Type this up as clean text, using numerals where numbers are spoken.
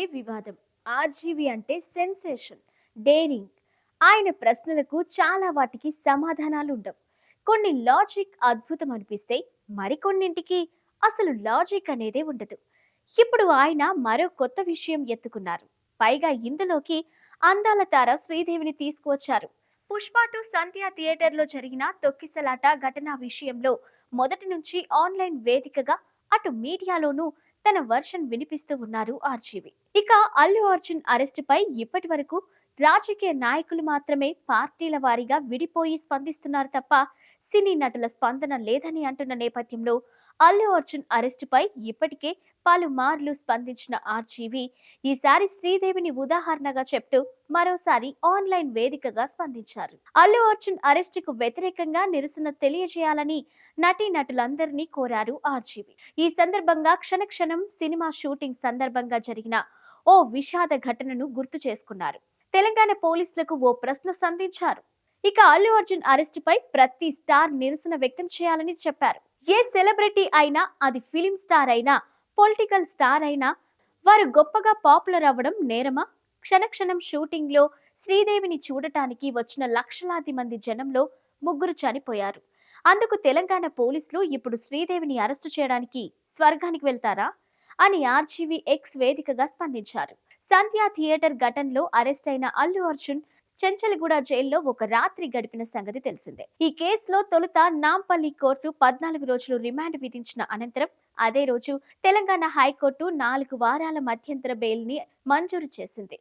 అంటే వివాదం, ఆర్జీవి అంటే సెన్సేషన్, డేరింగ్. ఆయన ప్రశ్నలకు చాలా వాటికి సమాధానాలు ఉండవు. కొన్ని లాజిక్ అద్భుతం అనిపిస్తే మరికొన్నింటికి అసలు లాజిక్ అనేదే ఉండదు. ఇప్పుడు ఆయన మరో కొత్త విషయం ఎత్తుకున్నారు. పైగా ఇందులోకి అందాల తార శ్రీదేవిని తీసుకువచ్చారు. పుష్ప 2 సంధ్య థియేటర్లో జరిగిన తొక్కిసలాట ఘటన విషయంలో మొదటి నుంచి ఆన్లైన్ వేదికగా అటు మీడియాలోనూ తన వర్షన్ వినిపిస్తూ ఉన్నారు ఆర్జీవి. ఇక అల్లు అర్జున్ అరెస్టుపై ఇప్పటి వరకు రాజకీయ నాయకులు మాత్రమే పార్టీల వారీగా విడిపోయి స్పందిస్తున్నారు తప్ప సినీ నటుల స్పందన లేదని అంటున్న నేపథ్యంలో అల్లు అర్జున్ అరెస్టుపై ఇప్పటికే పలుమార్లు స్పందించిన ఆర్జీవి ఈసారి శ్రీదేవిని ఉదాహరణగా చెప్తూ మరోసారి ఆన్లైన్ వేదికగా స్పందించారు. అల్లు అర్జున్ అరెస్టుకు వ్యతిరేకంగా నిరసన తెలియజేయాలని నటీనటులందరినీ కోరారు ఆర్జీవి. ఈ సందర్భంగా క్షణక్షణం సినిమా షూటింగ్ సందర్భంగా జరిగిన ఓ విషాద ఘటనను గుర్తు చేసుకున్నారు. తెలంగాణ పోలీసులకు ఓ ప్రశ్న సంధించారు. ఇక అల్లు అర్జున్ అరెస్టుపై ప్రతి స్టార్ నిరసన వ్యక్తం చేయాలని చెప్పారు. ఏ సెలబ్రిటీ అయినా, అది ఫిలిం స్టార్ అయినా, పొలిటికల్ స్టార్ అయినా, వారు గొప్పగా పాపులర్ అవ్వడం నేరమా? క్షణక్షణం షూటింగ్ లో శ్రీదేవిని చూడటానికి వచ్చిన లక్షలాది మంది జనంలో ముగ్గురు చనిపోయారు. అందుకు తెలంగాణ పోలీసులు ఇప్పుడు శ్రీదేవిని అరెస్టు చేయడానికి స్వర్గానికి వెళ్తారా అని ఆర్జీవి ఎక్స్ వేదికగా స్పందించారు. సంధ్యా థియేటర్ ఘటనలో అరెస్ట్ అయిన అల్లు అర్జున్ చెంచల్గూడ జైల్లో ఒక రాత్రి గడిపిన సంగతి తెలిసిందే. ఈ కేసులో తొలుత నాంపల్లి కోర్టు 14 రోజులు రిమాండ్ విధించిన అనంతరం అదే రోజు తెలంగాణ హైకోర్టు 4 వారాల మధ్యంతర బెయిల్ ని మంజూరు చేసింది.